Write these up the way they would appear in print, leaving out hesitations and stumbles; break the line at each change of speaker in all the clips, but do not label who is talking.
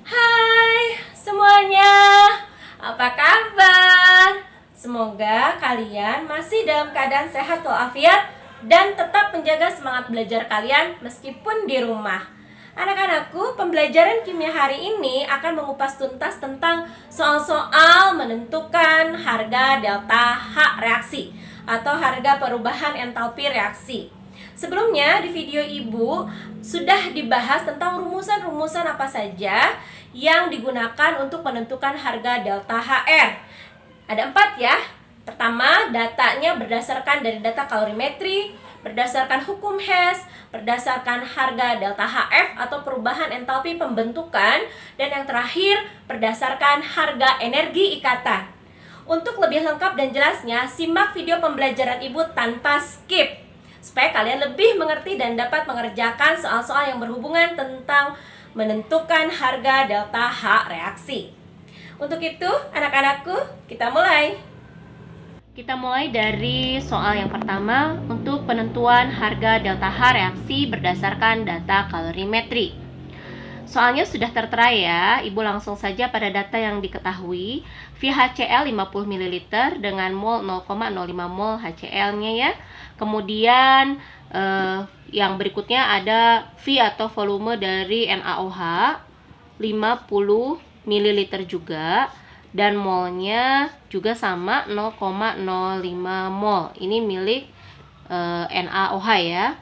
Hai semuanya, apa kabar? Semoga kalian masih dalam keadaan sehat walafiat dan tetap menjaga semangat belajar kalian meskipun di rumah. Anak-anakku, pembelajaran kimia hari ini akan mengupas tuntas tentang soal-soal menentukan harga delta H reaksi atau harga perubahan entalpi reaksi. Sebelumnya di video ibu sudah dibahas tentang rumusan-rumusan apa saja yang digunakan untuk menentukan harga delta HR. Ada 4 ya. Pertama, datanya berdasarkan dari data kalorimetri, berdasarkan hukum Hess, berdasarkan harga delta HF atau perubahan entalpi pembentukan, dan yang terakhir berdasarkan harga energi ikatan. Untuk lebih lengkap dan jelasnya, simak video pembelajaran ibu tanpa skip supaya kalian lebih mengerti dan dapat mengerjakan soal-soal yang berhubungan tentang menentukan harga delta H reaksi. Untuk itu, anak-anakku, kita mulai. Kita mulai dari soal yang pertama untuk penentuan harga delta H reaksi berdasarkan data kalorimetri. Soalnya sudah tertera ya, ibu langsung saja pada data yang diketahui. VHCl 50 ml dengan mol 0,05 mol HCl-nya ya. Kemudian yang berikutnya ada V atau volume dari NaOH 50 ml juga, dan molnya juga sama 0,05 mol. Ini milik NaOH ya.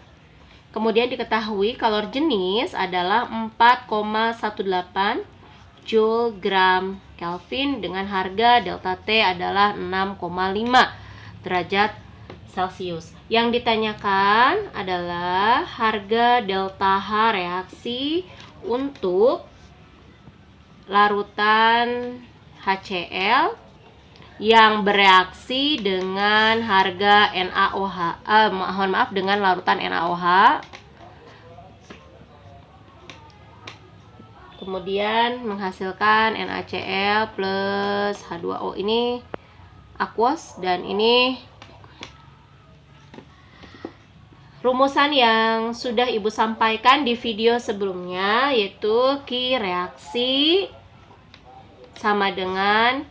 Kemudian diketahui kalor jenis adalah 4,18 Joule gram Kelvin dengan harga delta T adalah 6,5 derajat Celcius. Yang ditanyakan adalah harga delta H reaksi untuk larutan HCl yang bereaksi dengan harga NaOH, dengan larutan NaOH. Kemudian menghasilkan NaCl plus H2O, ini aqueous dan ini rumusan yang sudah ibu sampaikan di video sebelumnya, yaitu Q reaksi sama dengan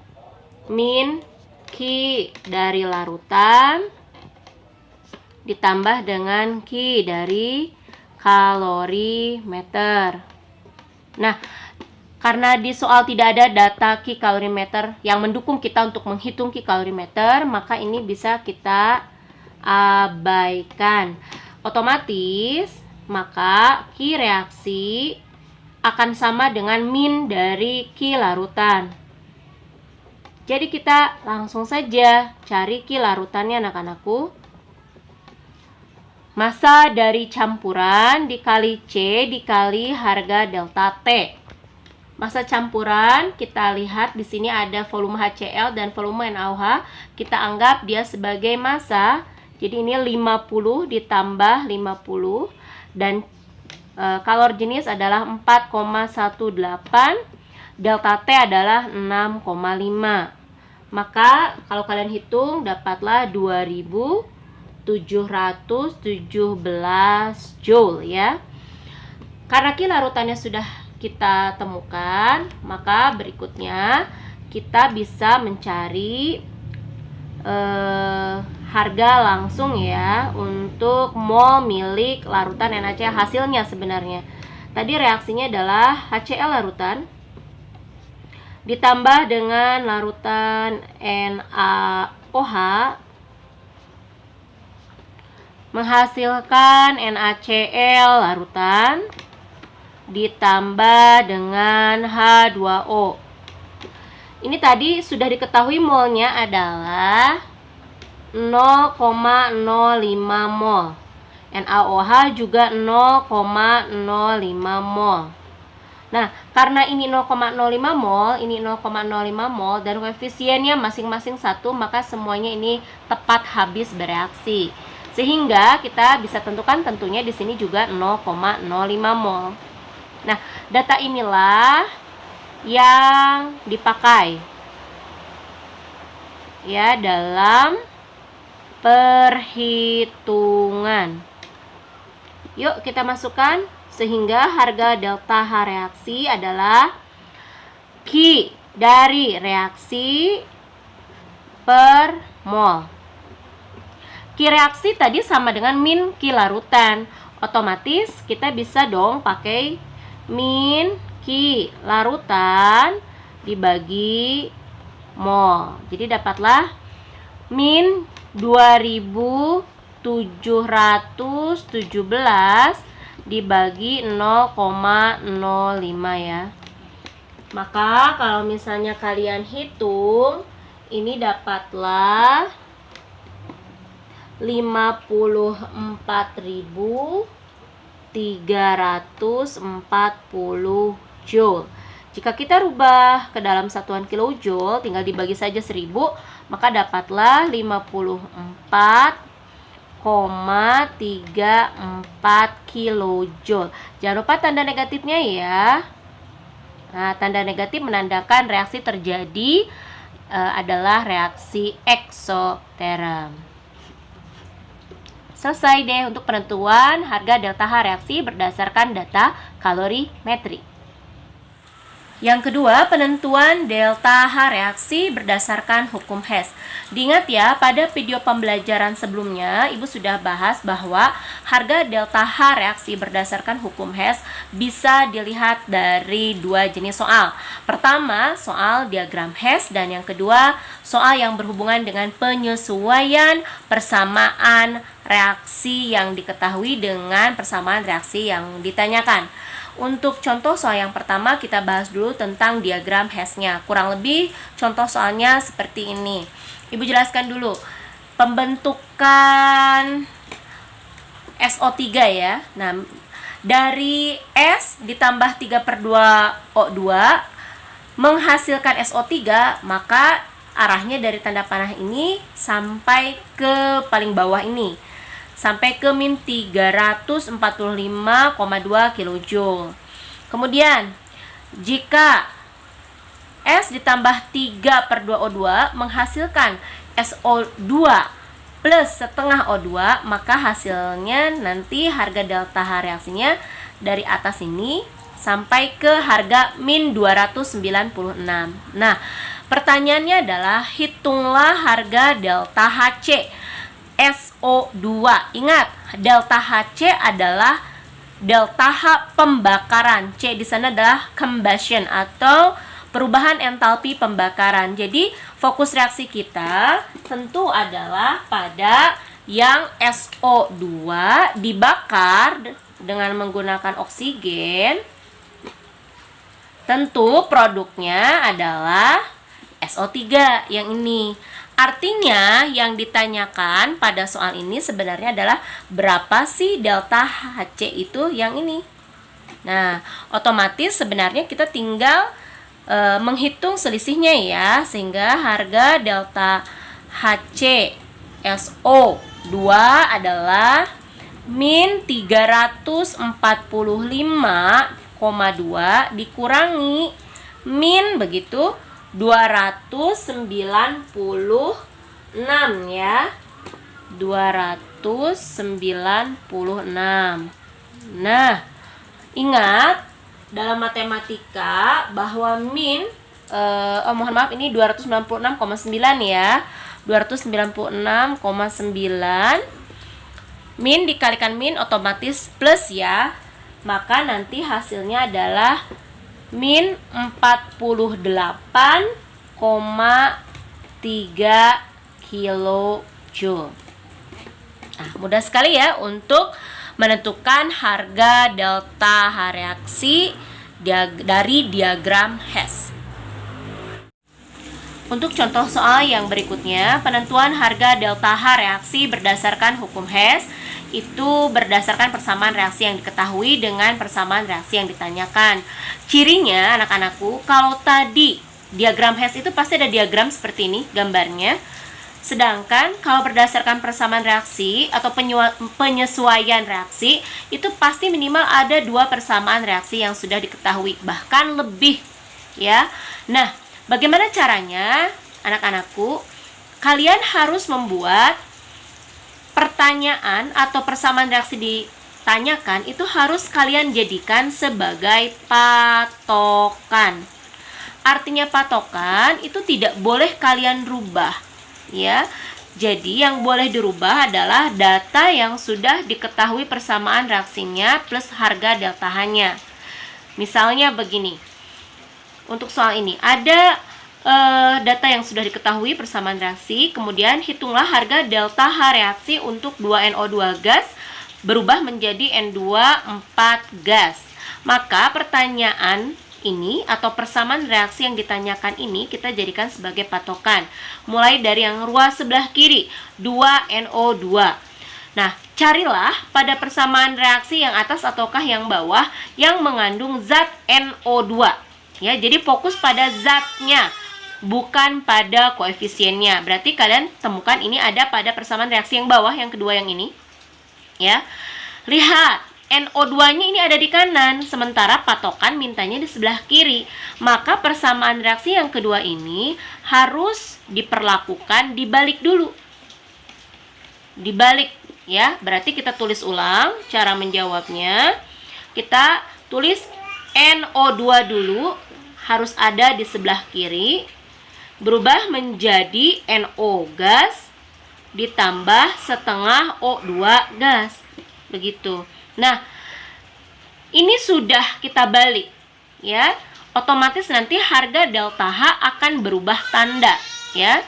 min Q dari larutan ditambah dengan Q dari kalorimeter. Nah, karena di soal tidak ada data Q kalorimeter yang mendukung kita untuk menghitung Q kalorimeter, maka ini bisa kita abaikan. Otomatis, maka Q reaksi akan sama dengan min dari Q larutan. Jadi kita langsung saja cari Q larutannya anak-anakku. Massa dari campuran dikali C dikali harga delta T. Massa campuran kita lihat di sini ada volume HCl dan volume NaOH. Kita anggap dia sebagai massa. Jadi ini 50 ditambah 50 dan kalor jenis adalah 4,18, delta T adalah 6,5. Maka kalau kalian hitung dapatlah 2717 Joule ya. Karena Q larutannya sudah kita temukan, maka berikutnya kita bisa mencari harga langsung ya untuk mol milik larutan NaCl hasilnya sebenarnya. Tadi reaksinya adalah HCl larutan ditambah dengan larutan NaOH menghasilkan NaCl larutan ditambah dengan H2O. Ini tadi sudah diketahui molnya adalah 0,05 mol. NaOH juga 0,05 mol. Nah, karena ini 0,05 mol, ini 0,05 mol, dan koefisiennya masing-masing 1, maka semuanya ini tepat habis bereaksi. Sehingga kita bisa tentukan tentunya di sini juga 0,05 mol. Nah, data inilah yang dipakai ya dalam perhitungan. Yuk kita masukkan, sehingga harga delta H reaksi adalah Q dari reaksi per mol. Q reaksi tadi sama dengan min Q larutan. Otomatis kita bisa dong pakai min Q larutan dibagi mol. Jadi dapatlah min 2717 dibagi 0,05 ya. Maka kalau misalnya kalian hitung, ini dapatlah 54.340 joule. Jika kita rubah ke dalam satuan kilojoule, tinggal dibagi saja 1000, maka dapatlah 54,34 kilojoule. Jangan lupa tanda negatifnya ya. Nah, tanda negatif menandakan reaksi terjadi adalah reaksi eksoterm. Selesai deh untuk penentuan harga delta H reaksi berdasarkan data kalorimetri. Yang kedua, penentuan delta H reaksi berdasarkan hukum Hess. Diingat ya, pada video pembelajaran sebelumnya, Ibu sudah bahas bahwa harga delta H reaksi berdasarkan hukum Hess bisa dilihat dari dua jenis soal. Pertama, soal diagram Hess, dan yang kedua, soal yang berhubungan dengan penyesuaian persamaan reaksi yang diketahui dengan persamaan reaksi yang ditanyakan. Untuk contoh soal yang pertama, kita bahas dulu tentang diagram Hess-nya. Kurang lebih contoh soalnya seperti ini. Ibu jelaskan dulu pembentukan SO3 ya. Nah, dari S ditambah 3/2O2 menghasilkan SO3, maka arahnya dari tanda panah ini sampai ke paling bawah ini, sampai ke min 345,2 kJ. Kemudian, jika S ditambah 3/2O2 menghasilkan SO2 plus setengah O2, maka hasilnya nanti harga delta H reaksinya dari atas ini sampai ke harga min 296. Nah, pertanyaannya adalah hitunglah harga delta HC SO2. Ingat, delta HC adalah delta H pembakaran. C di sana adalah combustion atau perubahan entalpi pembakaran. Jadi, fokus reaksi kita tentu adalah pada yang SO2 dibakar dengan menggunakan oksigen. Tentu produknya adalah SO3 yang ini. Artinya yang ditanyakan pada soal ini sebenarnya adalah berapa sih delta HC itu yang ini. Nah, otomatis sebenarnya kita tinggal menghitung selisihnya ya, sehingga harga delta HC SO2 adalah min 345,2 dikurangi min begitu 296 ya. 296. Nah, ingat dalam matematika bahwa min mohon maaf, ini 296,9 ya. 296,9 min dikalikan min otomatis plus ya. Maka nanti hasilnya adalah min 48,3 kilojoule. Nah, mudah sekali ya untuk menentukan harga delta H reaksi dari diagram Hess. Untuk contoh soal yang berikutnya, penentuan harga delta H reaksi berdasarkan hukum Hess itu berdasarkan persamaan reaksi yang diketahui dengan persamaan reaksi yang ditanyakan. Cirinya anak-anakku, kalau tadi diagram Hess itu pasti ada diagram seperti ini gambarnya. Sedangkan kalau berdasarkan persamaan reaksi atau penyesuaian reaksi, itu pasti minimal ada dua persamaan reaksi yang sudah diketahui, bahkan lebih ya. Nah, bagaimana caranya anak-anakku? Kalian harus membuat pertanyaan atau persamaan reaksi di tanyakan itu harus kalian jadikan sebagai patokan. Artinya patokan itu tidak boleh kalian rubah, ya. Jadi yang boleh dirubah adalah data yang sudah diketahui persamaan reaksinya plus harga delta H-nya. Misalnya begini. Untuk soal ini ada data yang sudah diketahui persamaan reaksi, kemudian hitunglah harga delta H reaksi untuk 2NO2 gas berubah menjadi N24 gas. Maka pertanyaan ini atau persamaan reaksi yang ditanyakan ini kita jadikan sebagai patokan. Mulai dari yang ruas sebelah kiri, 2NO2. Nah, carilah pada persamaan reaksi yang atas ataukah yang bawah yang mengandung zat NO2. Ya, jadi fokus pada zatnya, bukan pada koefisiennya. Berarti kalian temukan ini ada pada persamaan reaksi yang bawah, yang kedua yang ini. Ya. Lihat, NO2-nya ini ada di kanan, sementara patokan mintanya di sebelah kiri. Maka persamaan reaksi yang kedua ini harus diperlakukan dibalik dulu. Dibalik, ya. Berarti kita tulis ulang cara menjawabnya. Kita tulis NO2 dulu, harus ada di sebelah kiri. Berubah menjadi NO gas ditambah setengah O2 gas. Begitu. Nah, ini sudah kita balik, ya. Otomatis nanti harga delta H akan berubah tanda, ya.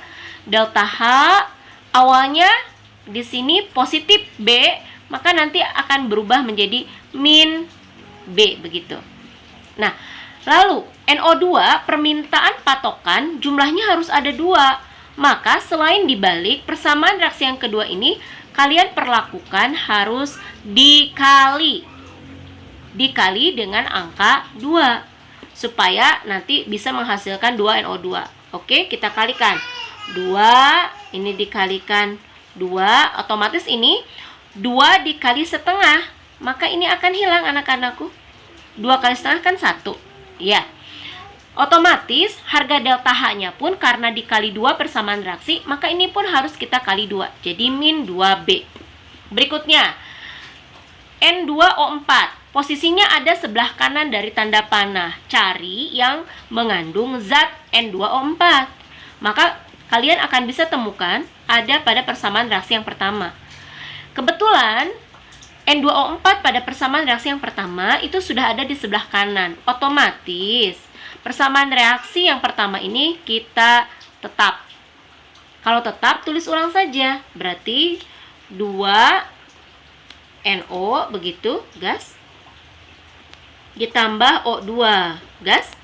Delta H awalnya di sini positif B, maka nanti akan berubah menjadi min B, begitu. Nah, lalu NO2 permintaan patokan jumlahnya harus ada 2. Maka selain dibalik, persamaan reaksi yang kedua ini kalian perlakukan harus dikali dengan angka 2 supaya nanti bisa menghasilkan 2NO2. Oke, kita kalikan 2, ini dikalikan 2, otomatis ini 2 dikali setengah, maka ini akan hilang anak-anakku. 2 kali setengah kan 1, ya. Otomatis harga delta H-nya pun karena dikali 2 persamaan reaksi, maka ini pun harus kita kali 2. Jadi min 2B. Berikutnya, N2O4. Posisinya ada sebelah kanan dari tanda panah. Cari yang mengandung zat N2O4. Maka kalian akan bisa temukan ada pada persamaan reaksi yang pertama. Kebetulan N2O4 pada persamaan reaksi yang pertama itu sudah ada di sebelah kanan. Otomatis persamaan reaksi yang pertama ini kita tetap. Kalau tetap, tulis ulang saja. Berarti 2NO, begitu, gas. Ditambah O2, gas.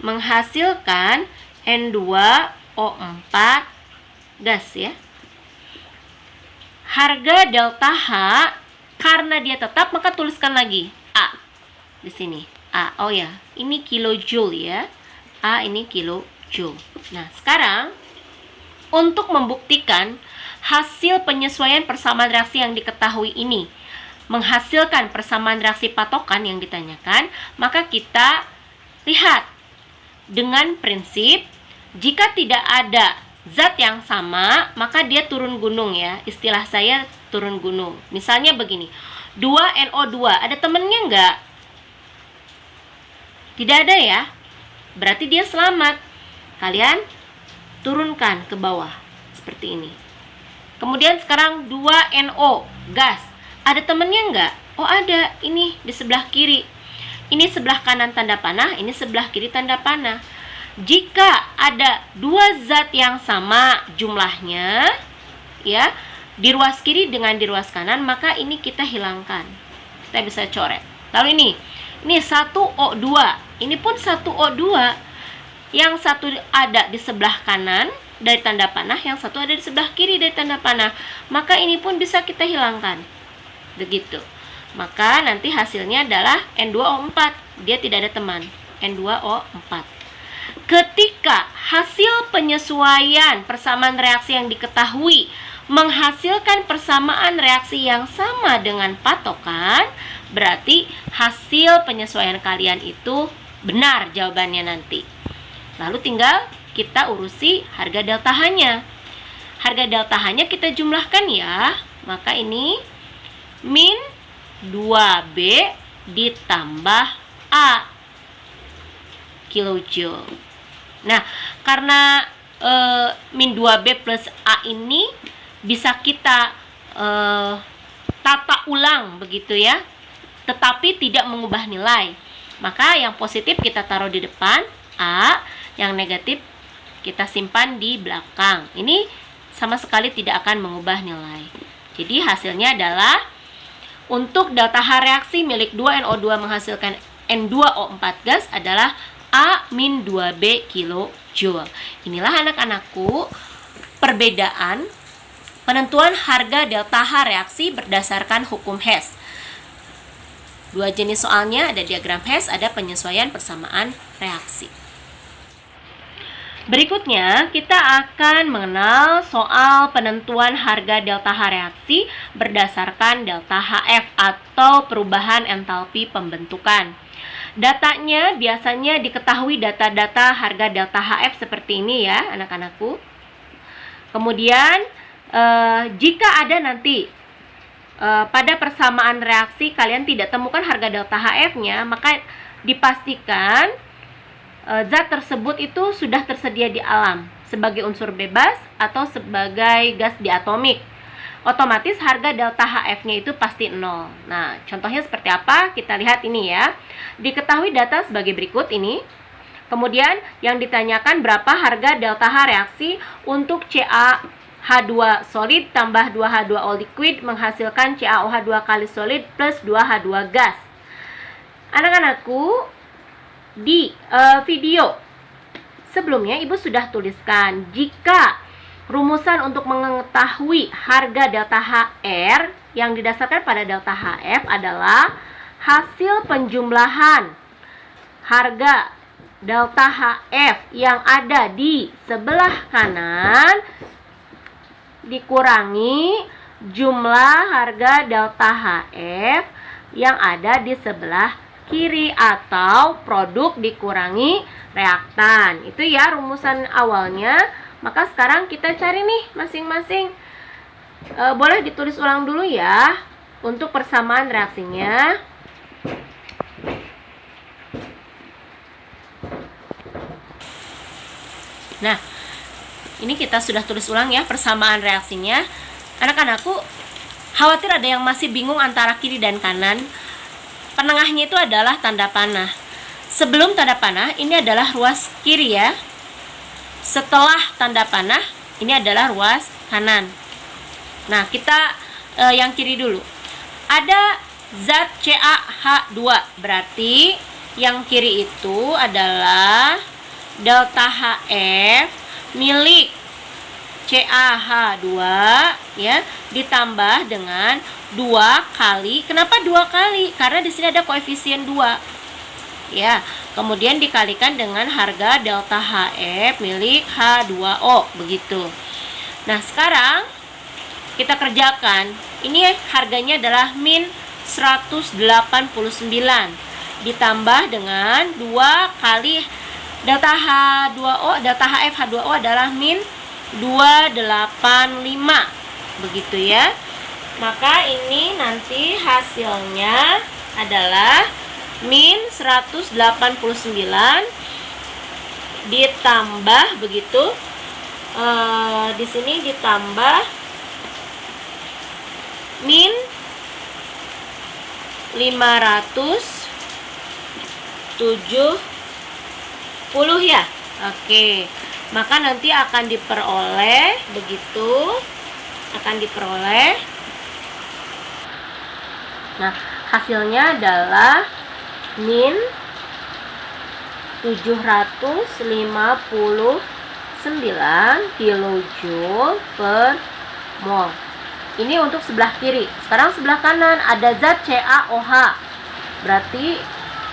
Menghasilkan N2O4, gas, ya. Harga delta H, karena dia tetap, maka tuliskan lagi A di sini. A, oh ya, ini kilojoule ya. A ini kilojoule. Nah, sekarang untuk membuktikan hasil penyesuaian persamaan reaksi yang diketahui ini menghasilkan persamaan reaksi patokan yang ditanyakan, maka kita lihat dengan prinsip jika tidak ada zat yang sama, maka dia turun gunung ya. Istilah saya turun gunung. Misalnya begini, 2NO2, ada temennya nggak? Tidak ada ya, berarti dia selamat. Kalian turunkan ke bawah seperti ini. Kemudian sekarang 2NO gas, ada temennya nggak? Oh ada, ini di sebelah kiri. Ini sebelah kanan tanda panah, ini sebelah kiri tanda panah. Jika ada 2 zat yang sama jumlahnya, ya, di ruas kiri dengan di ruas kanan, maka ini kita hilangkan. Kita bisa coret. Lalu ini 1O2. Ini pun 1O2. Yang satu ada di sebelah kanan dari tanda panah, yang satu ada di sebelah kiri dari tanda panah. Maka ini pun bisa kita hilangkan. Begitu. Maka nanti hasilnya adalah N2O4. Dia tidak ada teman. N2O4. Ketika hasil penyesuaian persamaan reaksi yang diketahui menghasilkan persamaan reaksi yang sama dengan patokan, berarti hasil penyesuaian kalian itu benar jawabannya nanti. Lalu tinggal kita urusi harga delta H-nya. Harga delta H-nya kita jumlahkan ya. Maka ini min 2B ditambah A kilojoule. Nah, karena min 2B plus A ini bisa kita tata ulang begitu ya, tetapi tidak mengubah nilai. Maka yang positif kita taruh di depan A, yang negatif kita simpan di belakang. Ini sama sekali tidak akan mengubah nilai. Jadi hasilnya adalah untuk delta H reaksi milik 2NO2 menghasilkan N2O4 gas adalah A-2B kilojoule. Inilah anak-anakku perbedaan penentuan harga delta H reaksi berdasarkan hukum Hess. Dua jenis soalnya, ada diagram Hess, ada penyesuaian persamaan reaksi. Berikutnya, kita akan mengenal soal penentuan harga delta H reaksi berdasarkan delta HF atau perubahan entalpi pembentukan. Datanya biasanya diketahui data-data harga delta HF seperti ini ya, anak-anakku. Kemudian, jika ada nanti pada persamaan reaksi kalian tidak temukan harga delta HF-nya, maka dipastikan zat tersebut itu sudah tersedia di alam sebagai unsur bebas atau sebagai gas diatomik. Otomatis harga delta HF-nya itu pasti 0. Nah, contohnya seperti apa? Kita lihat ini ya. Diketahui data sebagai berikut ini. Kemudian yang ditanyakan berapa harga delta H reaksi untuk CaH2 solid tambah 2H2O liquid menghasilkan CaOH2 kali solid plus 2H2 gas. Anak-anakku, di video sebelumnya Ibu sudah tuliskan jika rumusan untuk mengetahui harga delta HR yang didasarkan pada delta HF adalah hasil penjumlahan harga delta HF yang ada di sebelah kanan dikurangi jumlah harga delta HF yang ada di sebelah kiri atau produk dikurangi reaktan. Itu ya rumusan awalnya. Maka sekarang kita cari nih masing-masing. Boleh ditulis ulang dulu ya untuk persamaan reaksinya. Nah, ini kita sudah tulis ulang ya persamaan reaksinya. Anak-anakku, khawatir ada yang masih bingung antara kiri dan kanan. Penengahnya itu adalah tanda panah. Sebelum tanda panah, ini adalah ruas kiri ya. Setelah tanda panah, ini adalah ruas kanan. Nah, kita yang kiri dulu. Ada zat CaH2, berarti yang kiri itu adalah delta HF milik CaH2 ya, ditambah dengan 2 kali. Kenapa 2 kali? Karena di sini ada koefisien 2. Ya, kemudian dikalikan dengan harga delta HF milik H2O begitu. Nah, sekarang kita kerjakan. Ini harganya adalah min 189 ditambah dengan 2 kali delta H2O, delta HF H2O adalah min 285 begitu ya. Maka ini nanti hasilnya adalah min 189 ditambah begitu. Di sini ditambah min 570 ya. Oke. Maka nanti akan diperoleh begitu. Akan diperoleh. Nah, hasilnya adalah min 759 kilojoule per mol. Ini untuk sebelah kiri. Sekarang sebelah kanan ada zat CaOH. Berarti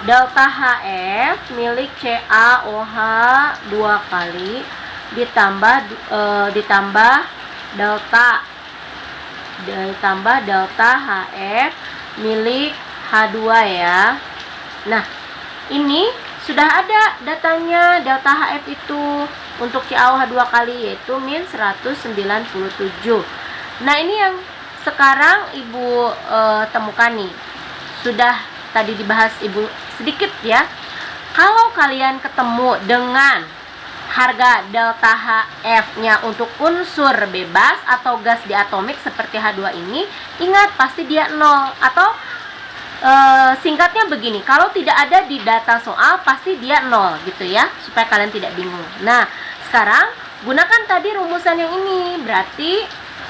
delta HF milik CaOH 2 kali ditambah delta HF milik H2 ya. Nah, ini sudah ada datanya delta HF itu untuk CaOH 2 kali, yaitu min 197. Nah, ini yang sekarang Ibu temukan nih. sudah tadi dibahas Ibu sedikit ya. Kalau kalian ketemu dengan harga delta HF-nya untuk unsur bebas atau gas diatomik seperti H2 ini, ingat pasti dia 0. Atau singkatnya begini, kalau tidak ada di data soal pasti dia 0 gitu ya, supaya kalian tidak bingung. Nah, sekarang gunakan tadi rumusan yang ini, berarti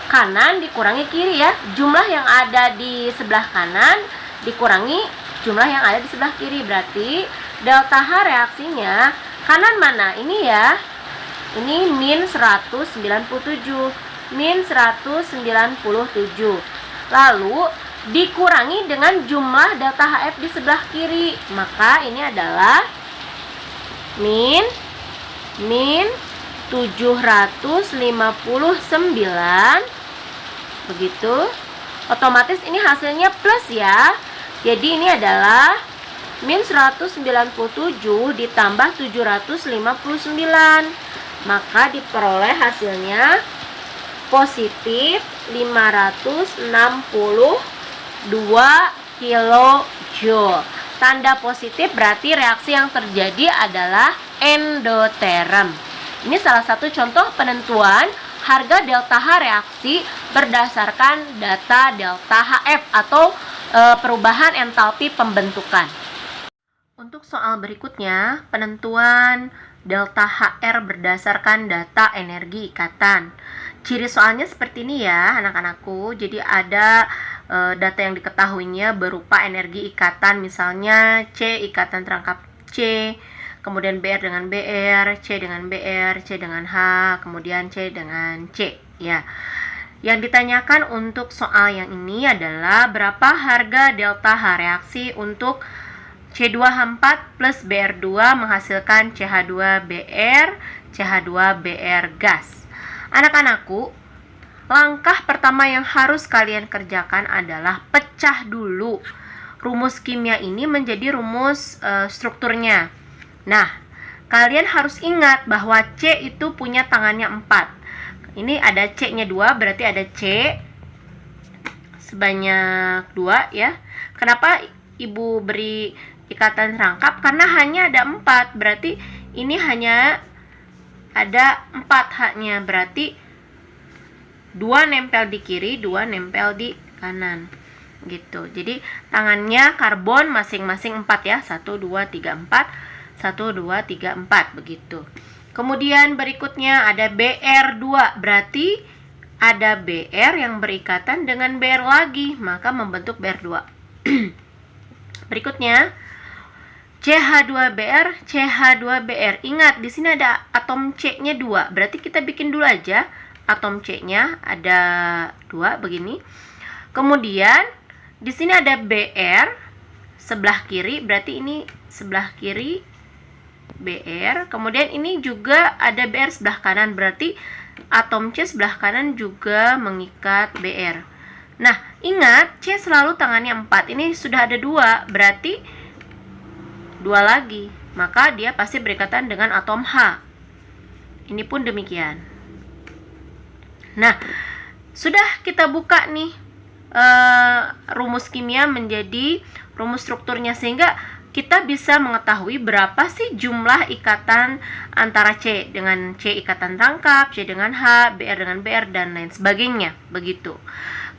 kanan dikurangi kiri ya. Jumlah yang ada di sebelah kanan dikurangi jumlah yang ada di sebelah kiri, berarti delta H reaksinya kanan mana? Ini ya. Ini min 197. Min 197. Lalu dikurangi dengan jumlah delta HF di sebelah kiri. Maka ini adalah min 759. Begitu. Otomatis ini hasilnya plus ya. Jadi ini adalah min 197 ditambah 759. Maka diperoleh hasilnya positif 562 kilojoule. Tanda positif berarti reaksi yang terjadi adalah endoterm. Ini salah satu contoh penentuan harga delta H reaksi berdasarkan data delta HF atau perubahan entalpi pembentukan. Untuk soal berikutnya, penentuan delta HR berdasarkan data energi ikatan. Ciri soalnya seperti ini ya anak-anakku. Jadi ada data yang diketahuinya berupa energi ikatan, misalnya C ikatan terangkap C, kemudian BR dengan BR, C dengan BR, C dengan H, kemudian C dengan C ya. Yang ditanyakan untuk soal yang ini adalah berapa harga delta H reaksi untuk C2H4 plus BR2 menghasilkan CH2BR, CH2BR gas. Anak-anakku, langkah pertama yang harus kalian kerjakan adalah pecah dulu rumus kimia ini menjadi rumus strukturnya. Nah, kalian harus ingat bahwa C itu punya tangannya 4. Ini ada C-nya 2, berarti ada C sebanyak 2 ya. Kenapa Ibu beri ikatan rangkap? Karena hanya ada 4, berarti ini hanya ada 4 H-nya, berarti 2 nempel di kiri, 2 nempel di kanan gitu. Jadi tangannya karbon masing-masing 4 ya, 1, 2, 3, 4, 1, 2, 3, 4 begitu. Kemudian berikutnya ada BR2, berarti ada BR yang berikatan dengan BR lagi, maka membentuk BR2. Berikutnya CH2BR, CH2BR. Ingat, di sini ada atom C-nya 2. Berarti kita bikin dulu aja. Atom C-nya ada 2 begini. Kemudian di sini ada BR sebelah kiri, berarti ini sebelah kiri BR. Kemudian ini juga ada BR sebelah kanan, berarti atom C sebelah kanan juga mengikat BR. Nah, ingat C selalu tangannya 4. Ini sudah ada 2, berarti 2 lagi, maka dia pasti berikatan dengan atom H. Ini pun demikian. Nah, sudah kita buka nih rumus kimia menjadi rumus strukturnya, sehingga kita bisa mengetahui berapa sih jumlah ikatan antara C dengan C ikatan rangkap, C dengan H, BR dengan BR, dan lain sebagainya. Begitu.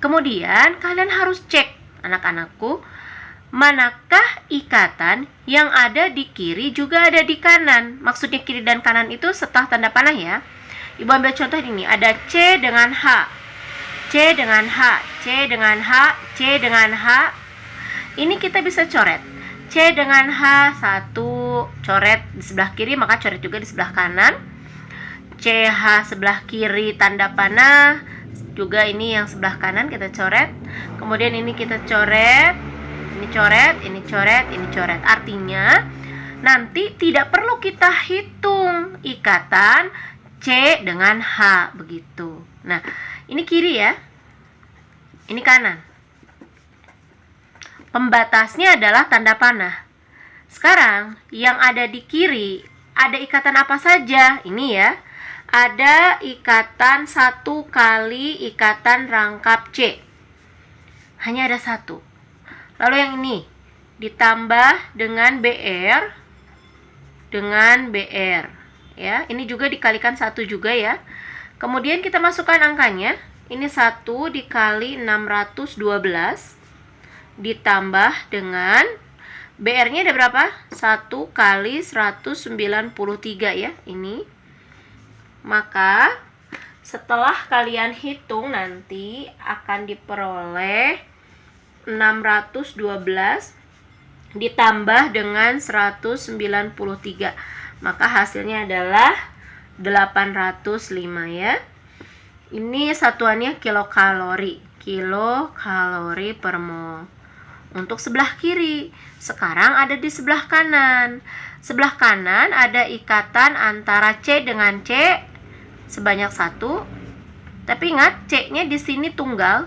Kemudian kalian harus cek, anak-anakku, manakah ikatan yang ada di kiri juga ada di kanan. Maksudnya kiri dan kanan itu setelah tanda panah ya. Ibu ambil contoh ini, ada C dengan H, C dengan H, C dengan H, C dengan H. Ini kita bisa coret. C dengan H, 1 coret di sebelah kiri, maka coret juga di sebelah kanan. CH sebelah kiri tanda panah, juga ini yang sebelah kanan kita coret. Kemudian ini kita coret. Ini coret, ini coret, ini coret. Artinya nanti tidak perlu kita hitung ikatan C dengan H begitu. Nah, ini kiri ya. Ini kanan. Pembatasnya adalah tanda panah. Sekarang yang ada di kiri ada ikatan apa saja? Ini ya. Ada ikatan 1 kali ikatan rangkap C. Hanya ada 1. Lalu yang ini ditambah dengan BR ya. Ini juga dikalikan 1 juga ya. Kemudian kita masukkan angkanya. Ini 1 dikali 612 ditambah dengan BR-nya ada berapa? 1 kali 193 ya, ini. Maka setelah kalian hitung nanti akan diperoleh 612 ditambah dengan 193. Maka hasilnya adalah 805 ya. Ini satuannya kilokalori. Kilokalori per mol. Untuk sebelah kiri. Sekarang ada di sebelah kanan. Sebelah kanan ada ikatan antara C dengan C sebanyak 1. Tapi ingat, C-nya di sini tunggal.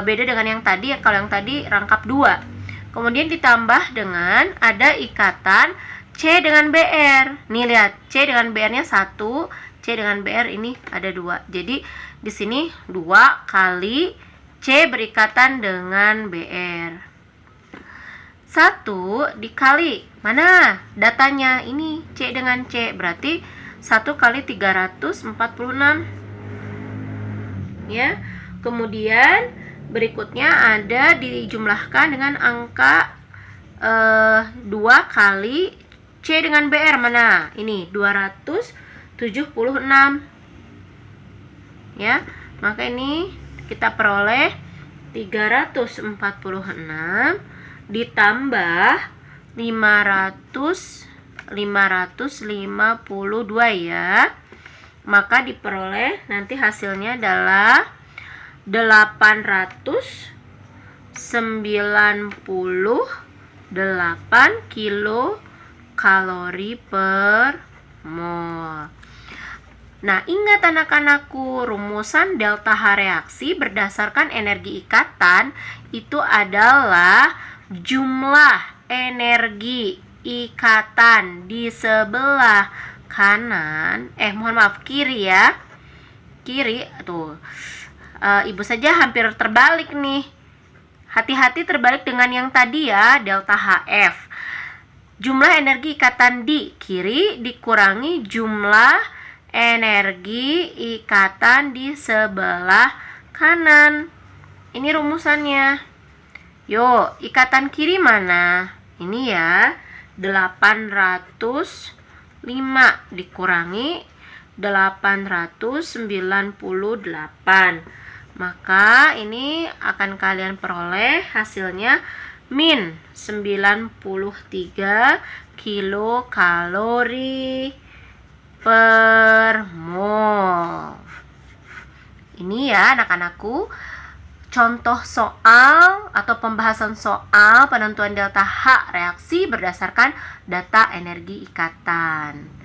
Beda dengan yang tadi. Kalau yang tadi rangkap 2. Kemudian ditambah dengan ada ikatan C dengan BR. Nih lihat, C dengan BR-nya 1, C dengan BR ini ada 2. Jadi di sini 2 kali C berikatan dengan BR. 1 dikali, mana datanya? Ini C dengan C, berarti 1 kali 346 ya. Kemudian berikutnya ada dijumlahkan dengan angka 2 kali C dengan BR, mana? Ini 276 ya. Maka ini kita peroleh 346 ditambah 552 ya. Maka diperoleh nanti hasilnya adalah 898 kilokalori per mol. Nah, ingat anak-anakku, rumusan delta H reaksi berdasarkan energi ikatan itu adalah jumlah energi ikatan di sebelah kanan, kiri ya. Kiri tuh. Ibu saja hampir terbalik nih. Hati-hati terbalik dengan yang tadi ya, delta HF. Jumlah energi ikatan di kiri dikurangi jumlah energi ikatan di sebelah kanan. Ini rumusannya. Yuk, ikatan kiri mana? Ini ya, 805 dikurangi 898. Maka ini akan kalian peroleh hasilnya min 93 kilokalori per mol. Ini ya anak-anakku, contoh soal atau pembahasan soal penentuan delta H reaksi berdasarkan data energi ikatan.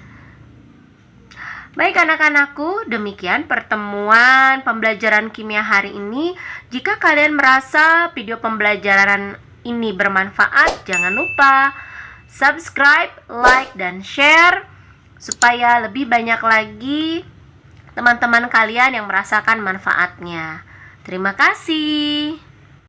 Baik anak-anakku, demikian pertemuan pembelajaran kimia hari ini. Jika kalian merasa video pembelajaran ini bermanfaat, jangan lupa subscribe, like, dan share supaya lebih banyak lagi teman-teman kalian yang merasakan manfaatnya. Terima kasih.